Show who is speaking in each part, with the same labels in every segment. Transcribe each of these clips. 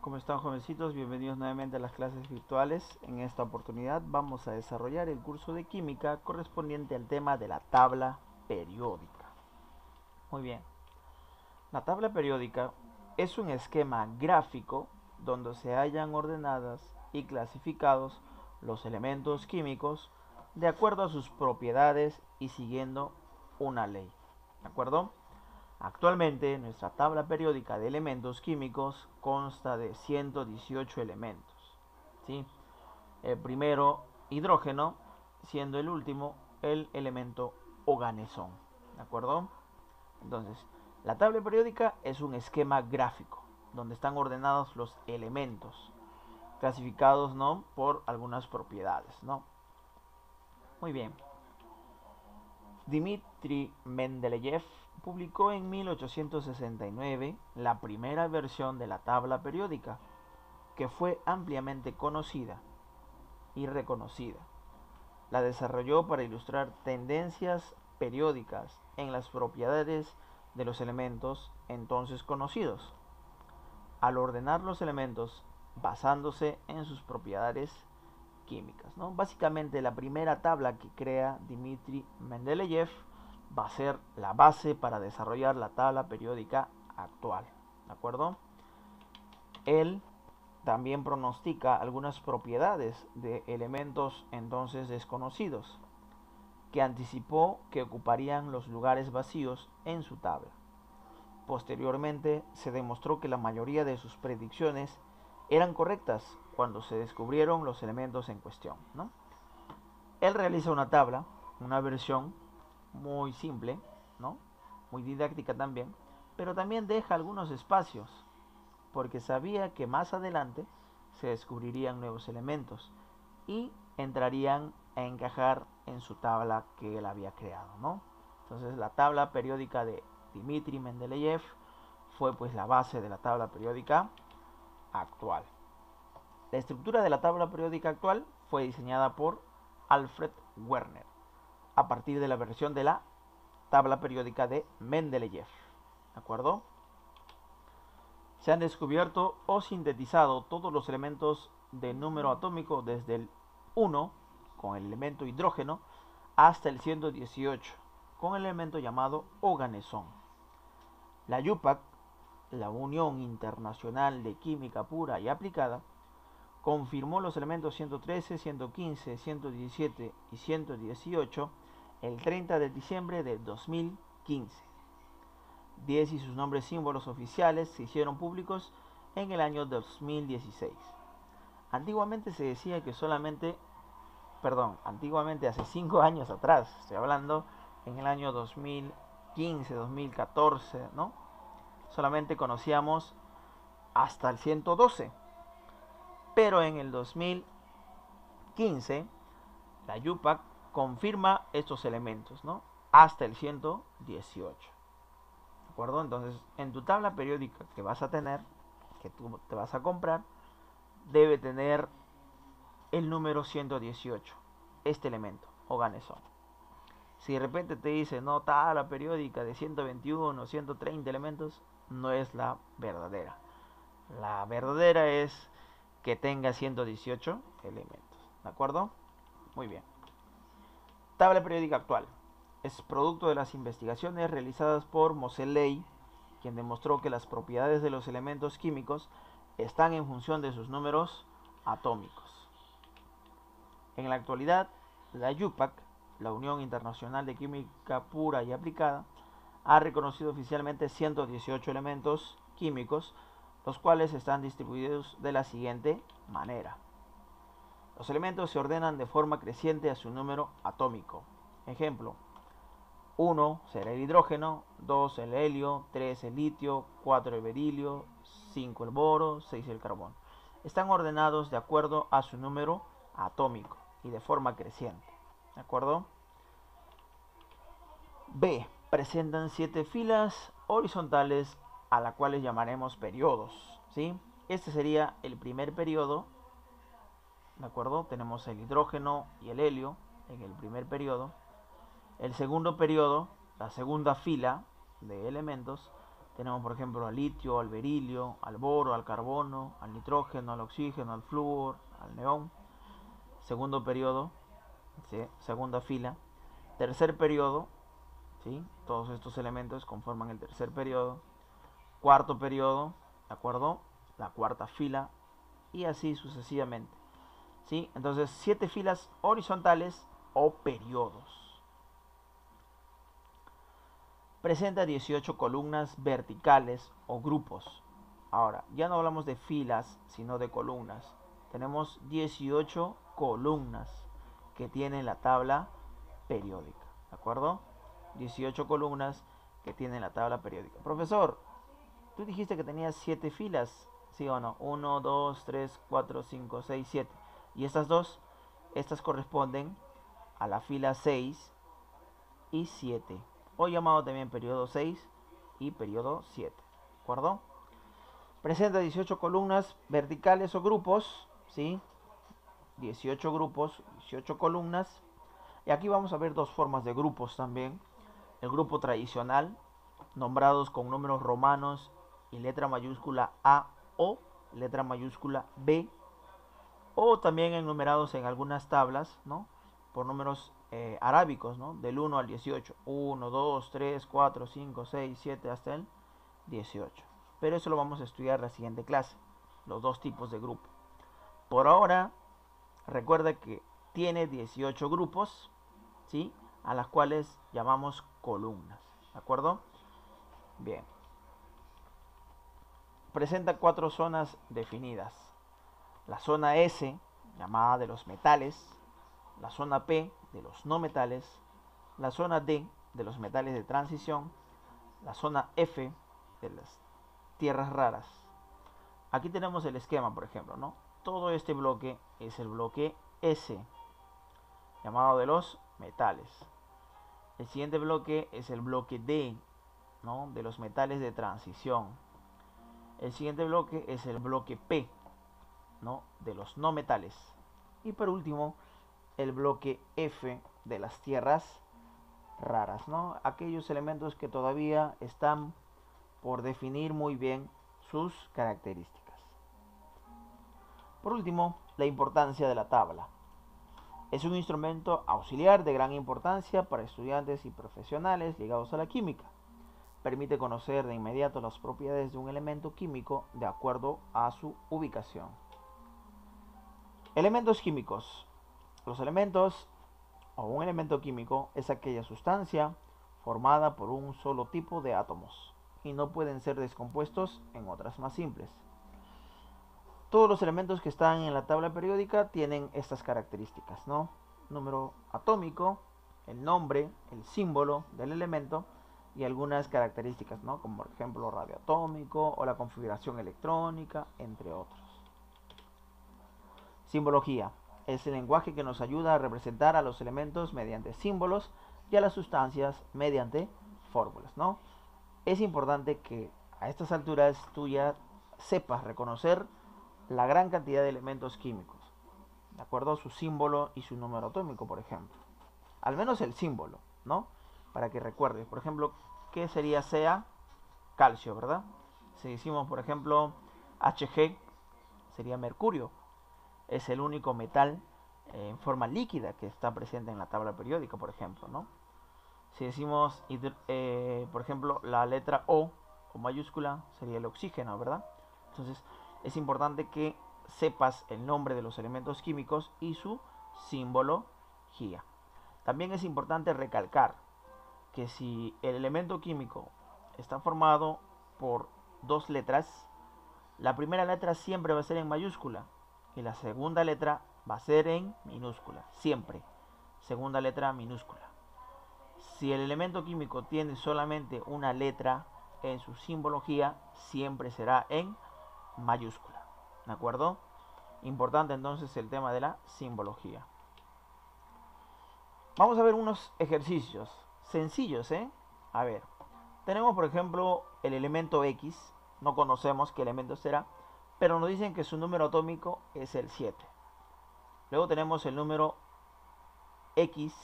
Speaker 1: ¿Cómo están, jovencitos? Bienvenidos nuevamente a las clases virtuales. En esta oportunidad vamos a desarrollar el curso de química correspondiente al tema de la tabla periódica. Muy bien. La tabla periódica es un esquema gráfico donde se hallan ordenadas y clasificados los elementos químicos de acuerdo a sus propiedades y siguiendo una ley. ¿De acuerdo? Actualmente, nuestra tabla periódica de elementos químicos consta de 118 elementos, ¿sí? El primero, hidrógeno, siendo el último el elemento oganesón, ¿de acuerdo? Entonces, la tabla periódica es un esquema gráfico donde están ordenados los elementos, clasificados, ¿no?, por algunas propiedades, ¿no? Muy bien. Dmitri Mendeleev publicó en 1869 la primera versión de la tabla periódica, que fue ampliamente conocida y reconocida. La desarrolló para ilustrar tendencias periódicas en las propiedades de los elementos entonces conocidos, al ordenar los elementos basándose en sus propiedades químicas, ¿no? Básicamente la primera tabla que crea Dmitri Mendeleev va a ser la base para desarrollar la tabla periódica actual, ¿de acuerdo? Él también pronostica algunas propiedades de elementos entonces desconocidos, que anticipó que ocuparían los lugares vacíos en su tabla. Posteriormente se demostró que la mayoría de sus predicciones eran correctas cuando se descubrieron los elementos en cuestión, ¿no? Él realiza una tabla, una versión muy simple, ¿no?, muy didáctica también, pero también deja algunos espacios, porque sabía que más adelante se descubrirían nuevos elementos y entrarían a encajar en su tabla que él había creado, ¿no? Entonces la tabla periódica de Dmitri Mendeleev fue pues la base de la tabla periódica actual. La estructura de la tabla periódica actual fue diseñada por Alfred Werner a partir de la versión de la tabla periódica de Mendeleev. ¿De acuerdo? Se han descubierto o sintetizado todos los elementos de número atómico desde el 1 con el elemento hidrógeno hasta el 118 con el elemento llamado oganesón. La UPAC, la Unión Internacional de Química Pura y Aplicada, confirmó los elementos 113, 115, 117 y 118 el 30 de diciembre de 2015. 10 y sus nombres símbolos oficiales se hicieron públicos en el año 2016. Antiguamente se decía que antiguamente hace 5 años atrás, estoy hablando en el año 2015, 2014, ¿no?, solamente conocíamos hasta el 112. Pero en el 2015, la UPAC confirma estos elementos, ¿no?, hasta el 118. ¿De acuerdo? Entonces, en tu tabla periódica que vas a tener, que tú te vas a comprar, debe tener el número 118, este elemento, oganesón. Si de repente te dice, no, tabla periódica de 121, 130 elementos, no es la verdadera. La verdadera es que tenga 118 elementos. ¿De acuerdo? Muy bien. Tabla periódica actual. Es producto de las investigaciones realizadas por Moseley, quien demostró que las propiedades de los elementos químicos están en función de sus números atómicos. En la actualidad, la UPAC, la Unión Internacional de Química Pura y Aplicada, ha reconocido oficialmente 118 elementos químicos, los cuales están distribuidos de la siguiente manera. Los elementos se ordenan de forma creciente a su número atómico. Ejemplo: 1 será el hidrógeno, 2 el helio, 3 el litio, 4 el berilio, 5 el boro, 6 el carbón. Están ordenados de acuerdo a su número atómico y de forma creciente. ¿De acuerdo? B. Presentan 7 filas horizontales a las cuales llamaremos periodos, ¿sí? Este sería el primer periodo. ¿De acuerdo? Tenemos el hidrógeno y el helio en el primer periodo. El segundo periodo, la segunda fila de elementos, Tenemos, por ejemplo, al litio, al berilio, al boro, al carbono, al nitrógeno, al oxígeno, al flúor, al neón. Segundo periodo, ¿sí? Segunda fila. Tercer periodo, ¿sí? Todos estos elementos conforman el tercer periodo. Cuarto periodo, ¿de acuerdo? La cuarta fila y así sucesivamente, ¿sí? Entonces, 7 filas horizontales o periodos. Presenta 18 columnas verticales o grupos. Ahora, ya no hablamos de filas, sino de columnas. Tenemos 18 columnas que tiene la tabla periódica, ¿de acuerdo? 18 columnas que tiene la tabla periódica. Profesor, tú dijiste que tenías 7 filas, ¿sí o no? 1, 2, 3, 4, 5, 6, 7. Y estas dos, estas corresponden a la fila 6 y 7. O llamado también periodo 6 y periodo 7. ¿De acuerdo? Presenta 18 columnas verticales o grupos, ¿sí? 18 grupos, 18 columnas. Y aquí vamos a ver dos formas de grupos también. El grupo tradicional, nombrados con números romanos y letra mayúscula A o letra mayúscula B, o también enumerados en algunas tablas, ¿no? Por números arábicos, ¿no? Del 1 al 18. 1, 2, 3, 4, 5, 6, 7 hasta el 18. Pero eso lo vamos a estudiar en la siguiente clase, los dos tipos de grupo. Por ahora, recuerda que tiene 18 grupos, ¿sí? A las cuales llamamos columnas, ¿de acuerdo? Bien. Presenta 4 zonas definidas. La zona S, llamada de los metales, la zona P, de los no metales, la zona D, de los metales de transición, la zona F, de las tierras raras. Aquí tenemos el esquema, por ejemplo, ¿no? Todo este bloque es el bloque S, llamado de los metales. El siguiente bloque es el bloque D, ¿no? De los metales de transición. El siguiente bloque es el bloque P, ¿no? De los no metales. Y por último, el bloque F de las tierras raras, ¿no? Aquellos elementos que todavía están por definir muy bien sus características. Por último, la importancia de la tabla. Es un instrumento auxiliar de gran importancia para estudiantes y profesionales ligados a la química. Permite conocer de inmediato las propiedades de un elemento químico de acuerdo a su ubicación. Elementos químicos. Los elementos o un elemento químico es aquella sustancia formada por un solo tipo de átomos y no pueden ser descompuestos en otras más simples. Todos los elementos que están en la tabla periódica tienen estas características, ¿no? Número atómico, el nombre, el símbolo del elemento y algunas características, ¿no? Como por ejemplo radioatómico o la configuración electrónica, entre otros. Simbología. Es el lenguaje que nos ayuda a representar a los elementos mediante símbolos y a las sustancias mediante fórmulas, ¿no? Es importante que a estas alturas tú ya sepas reconocer la gran cantidad de elementos químicos, de acuerdo a su símbolo y su número atómico, por ejemplo. Al menos el símbolo, ¿no? Para que recuerdes, por ejemplo, ¿qué sería Ca? Calcio, ¿verdad? Si decimos, por ejemplo, Hg, sería mercurio. Es el único metal en forma líquida que está presente en la tabla periódica, por ejemplo, ¿no? Si decimos, por ejemplo, la letra O mayúscula, sería el oxígeno, ¿verdad? Entonces, es importante que sepas el nombre de los elementos químicos y su simbología. También es importante recalcar que si el elemento químico está formado por dos letras, la primera letra siempre va a ser en mayúscula y la segunda letra va a ser en minúscula, siempre. Segunda letra minúscula. Si el elemento químico tiene solamente una letra en su simbología, siempre será en mayúscula, ¿de acuerdo? Importante entonces el tema de la simbología. Vamos a ver unos ejercicios sencillos, ¿eh? A ver, tenemos por ejemplo el elemento X, no conocemos qué elemento será, pero nos dicen que su número atómico es el 7. Luego tenemos el número X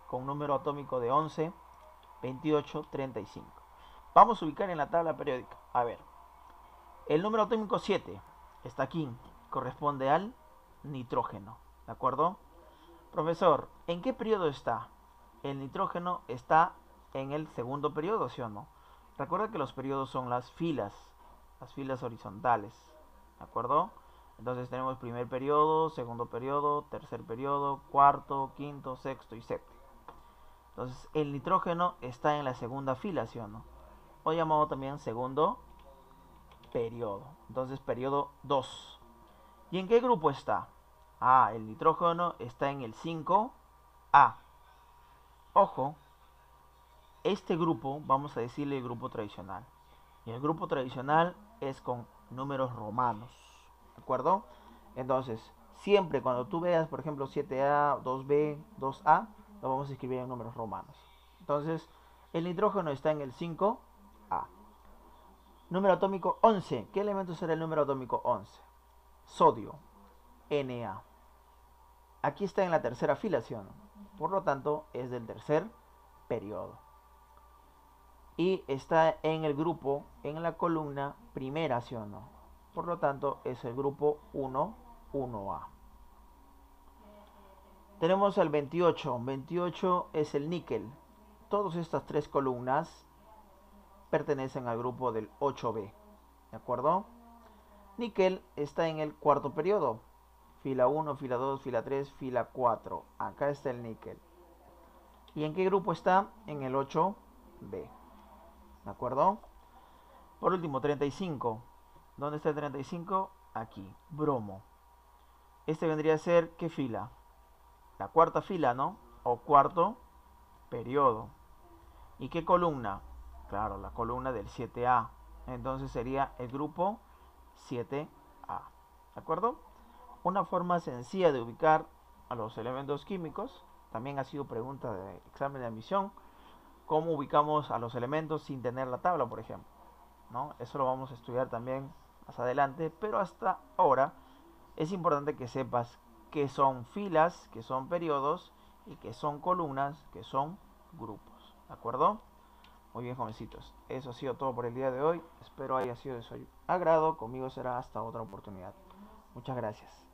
Speaker 1: con número atómico de 11, 28, 35. Vamos a ubicar en la tabla periódica. A ver, el número atómico 7 está aquí, corresponde al nitrógeno, ¿de acuerdo? Profesor, ¿en qué periodo está? El nitrógeno está en el segundo periodo, ¿sí o no? Recuerda que los periodos son las filas horizontales, ¿de acuerdo? Entonces tenemos primer periodo, segundo periodo, tercer periodo, cuarto, quinto, sexto y séptimo. Entonces el nitrógeno está en la segunda fila, ¿sí o no? O llamado también segundo periodo. Entonces periodo 2. ¿Y en qué grupo está? Ah, el nitrógeno está en el 5A. Ojo, este grupo vamos a decirle el grupo tradicional. Y el grupo tradicional es con números romanos, ¿de acuerdo? Entonces, siempre cuando tú veas, por ejemplo, 7A, 2B, 2A, lo vamos a escribir en números romanos. Entonces, el nitrógeno está en el 5A. Número atómico 11. ¿Qué elemento será el número atómico 11? Sodio, Na. Aquí está en la tercera filación, por lo tanto es del tercer periodo. Y está en el grupo, en la columna primera, ¿sí o no? Por lo tanto es el grupo 1, 1A. Tenemos el 28. 28 es el níquel. Todas estas tres columnas pertenecen al grupo del 8B. ¿De acuerdo? Níquel está en el cuarto periodo. Fila 1, fila 2, fila 3, fila 4. Acá está el níquel. ¿Y en qué grupo está? En el 8B. ¿De acuerdo? Por último, 35. ¿Dónde está el 35? Aquí. Bromo. Este vendría a ser, ¿qué fila? La cuarta fila, ¿no? O cuarto periodo. ¿Y qué columna? Claro, la columna del 7A. Entonces sería el grupo 7A. ¿De acuerdo? Una forma sencilla de ubicar a los elementos químicos. También ha sido pregunta de examen de admisión. ¿Cómo ubicamos a los elementos sin tener la tabla, por ejemplo? ¿No? Eso lo vamos a estudiar también más adelante. Pero hasta ahora es importante que sepas qué son filas, qué son periodos y qué son columnas, qué son grupos. ¿De acuerdo? Muy bien, jovencitos. Eso ha sido todo por el día de hoy. Espero haya sido de su agrado. Conmigo será hasta otra oportunidad. Muchas gracias.